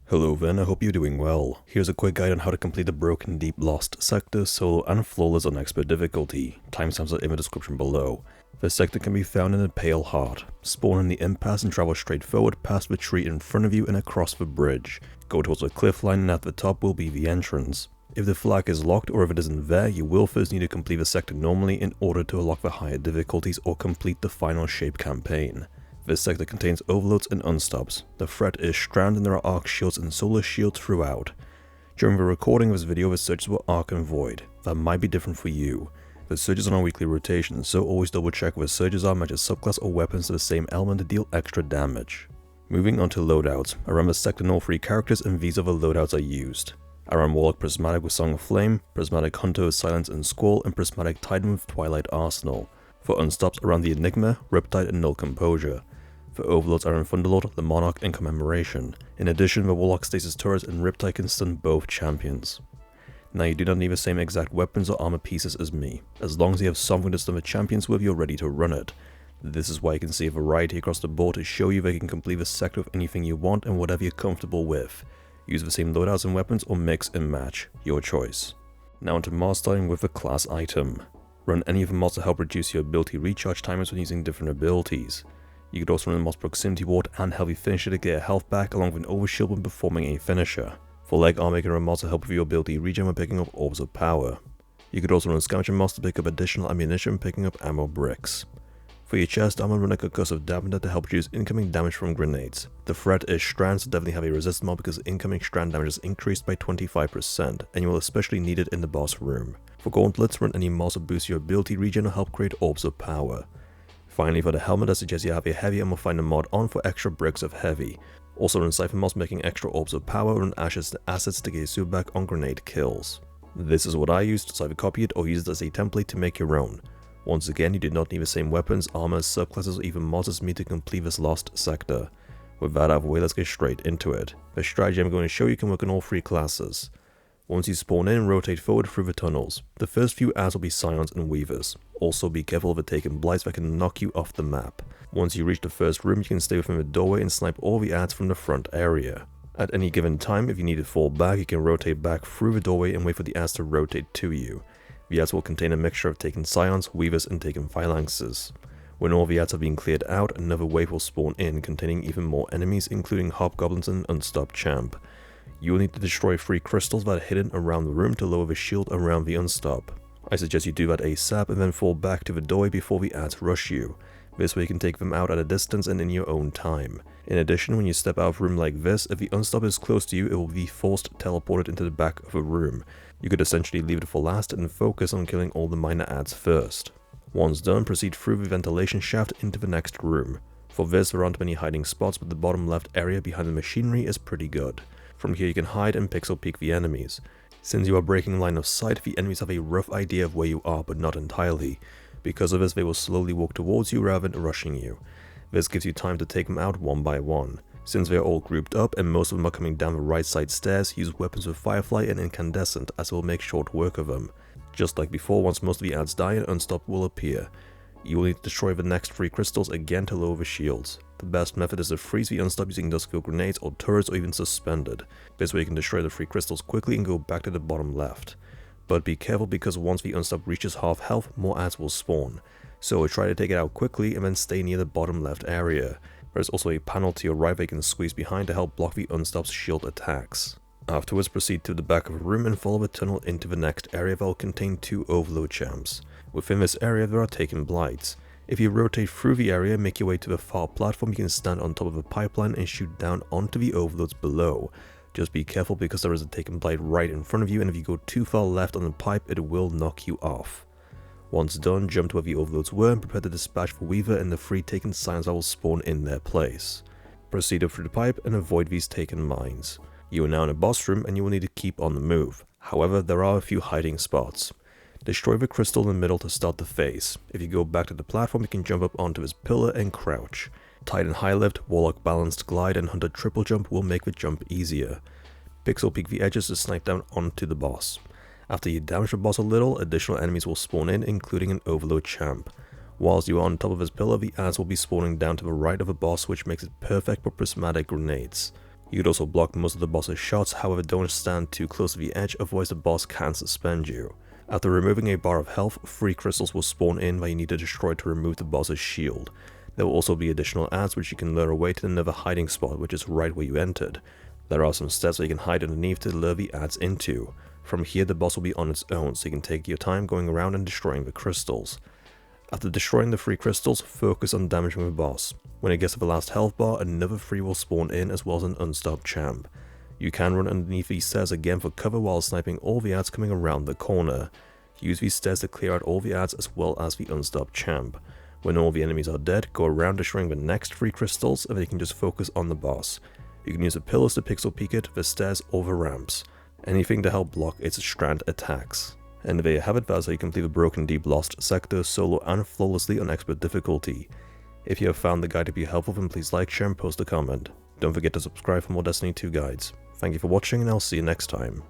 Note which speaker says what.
Speaker 1: Hello then, I hope you're doing well. Here's a quick guide on how to complete the Broken Deep Lost sector, solo and flawless on expert difficulty. Timestamps are in the description below. This sector can be found in the Pale Heart. Spawn in the impasse and travel straight forward past the tree in front of you and across the bridge. Go towards the cliff line and at the top will be the entrance. If the flag is locked or if it isn't there, you will first need to complete the sector normally in order to unlock the higher difficulties or complete the final shape campaign. This sector contains overloads and unstops. The threat is strand and there are arc shields and solar shields throughout. During the recording of this video, the searches were arc and void. That might be different for you. The searches are on a weekly rotation, so always double check where searches are, match a subclass or weapons to the same element to deal extra damage. Moving on to loadouts. Around the sector all 3 characters and these other loadouts are used. Around Warlock Prismatic with Song of Flame, Prismatic Hunter with Silence and Squall, and Prismatic Titan with Twilight Arsenal. For unstops around the Enigma, Riptide and Null Composure. For overloads are in Thunderlord, the Monarch and Commemoration. In addition, the Warlock Stasis Turrets and Riptide can stun both champions. Now you do not need the same exact weapons or armor pieces as me. As long as you have something to stun the champions with, you're ready to run it. This is why you can see a variety across the board to show you that you can complete the sector with anything you want and whatever you're comfortable with. Use the same loadouts and weapons or mix and match, your choice. Now onto mods, starting with the class item. Run any of the mods to help reduce your ability recharge timers when using different abilities. You could also run the mod's Proximity Ward and Heavy Finisher to get a health back along with an overshield when performing a finisher. For leg armor, you can run mods to help with your ability regen when picking up Orbs of Power. You could also run Scavenger mods to pick up additional ammunition picking up ammo bricks. For your chest armor, run a Concussive Dampener to help reduce incoming damage from grenades. The threat is strand, so definitely have a resist mod because incoming strand damage is increased by 25%, and you will especially need it in the boss room. For gauntlets, run any mods to boost your ability regen or help create Orbs of Power. Finally, for the helmet, I suggest you have a heavy and will find a mod on for extra bricks of heavy. Also run Cypher mods making extra Orbs of Power, run Ashes to assets to get your suit back on grenade kills. This is what I used, so either copy it or use it as a template to make your own. Once again, you do not need the same weapons, armor, subclasses or even mods as me to complete this lost sector. With that out of the way, let's get straight into it. The strategy I'm going to show you can work on all 3 classes. Once you spawn in, rotate forward through the tunnels. The first few ads will be Scions and Weavers. Also be careful of the taken blights that can knock you off the map. Once you reach the first room, you can stay within the doorway and snipe all the ads from the front area. At any given time, if you need to fall back, you can rotate back through the doorway and wait for the ads to rotate to you. The ads will contain a mixture of taken Scions, Weavers and taken Phalanxes. When all the ads have been cleared out, another wave will spawn in containing even more enemies including Hobgoblins and Unstop Champ. You will need to destroy 3 crystals that are hidden around the room to lower the shield around the unstop. I suggest you do that ASAP and then fall back to the doorway before the ads rush you. This way you can take them out at a distance and in your own time. In addition, when you step out of a room like this, if the unstop is close to you, it will be forced teleported into the back of a room. You could essentially leave it for last and focus on killing all the minor ads first. Once done, proceed through the ventilation shaft into the next room. For this, there aren't many hiding spots, but the bottom left area behind the machinery is pretty good. From here you can hide and pixel peek the enemies. Since you are breaking line of sight, the enemies have a rough idea of where you are, but not entirely. Because of this, they will slowly walk towards you rather than rushing you. This gives you time to take them out one by one. Since they are all grouped up and most of them are coming down the right side stairs, use weapons with Firefly and Incandescent as it will make short work of them. Just like before, once most of the ads die, an unstop will appear. You will need to destroy the next 3 crystals again to lower the shields. The best method is to freeze the unstop using duskfield grenades or turrets or even suspended. This way you can destroy the 3 crystals quickly and go back to the bottom left. But be careful because once the unstop reaches half health, more ads will spawn. So try to take it out quickly and then stay near the bottom left area. There is also a panel to your right that you can squeeze behind to help block the unstop's shield attacks. Afterwards, proceed to the back of a room and follow the tunnel into the next area that will contain 2 overload champs. Within this area there are taken blights. If you rotate through the area and make your way to the far platform, you can stand on top of a pipeline and shoot down onto the overloads below. Just be careful because there is a taken blight right in front of you, and if you go too far left on the pipe it will knock you off. Once done, jump to where the overloads were and prepare to dispatch the Weaver and the 3 taken Scions that will spawn in their place. Proceed up through the pipe and avoid these taken mines. You are now in a boss room and you will need to keep on the move. However, there are a few hiding spots. Destroy the crystal in the middle to start the phase. If you go back to the platform, you can jump up onto his pillar and crouch. Titan High Lift, Warlock Balanced Glide and Hunter Triple Jump will make the jump easier. Pixel peek the edges to snipe down onto the boss. After you damage the boss a little, additional enemies will spawn in, including an Overload Champ. Whilst you are on top of his pillar, the ads will be spawning down to the right of the boss, which makes it perfect for prismatic grenades. You could also block most of the boss's shots, however don't stand too close to the edge, otherwise the boss can suspend you. After removing a bar of health, 3 crystals will spawn in that you need to destroy to remove the boss's shield. There will also be additional adds which you can lure away to another hiding spot, which is right where you entered. There are some steps that you can hide underneath to lure the adds into. From here the boss will be on its own, so you can take your time going around and destroying the crystals. After destroying the 3 crystals, focus on damaging the boss. When it gets to the last health bar, another 3 will spawn in as well as an Unstop Champ. You can run underneath these stairs again for cover while sniping all the adds coming around the corner. Use these stairs to clear out all the adds as well as the Unstop Champ. When all the enemies are dead, go around destroying the next 3 crystals and then you can just focus on the boss. You can use the pillars to pixel peek it, the stairs or the ramps. Anything to help block its strand attacks. And there you have it, that's how you complete the Broken Deep Lost sector solo and flawlessly on expert difficulty. If you have found the guide to be helpful, then please like, share and post a comment. Don't forget to subscribe for more Destiny 2 guides. Thank you for watching and I'll see you next time.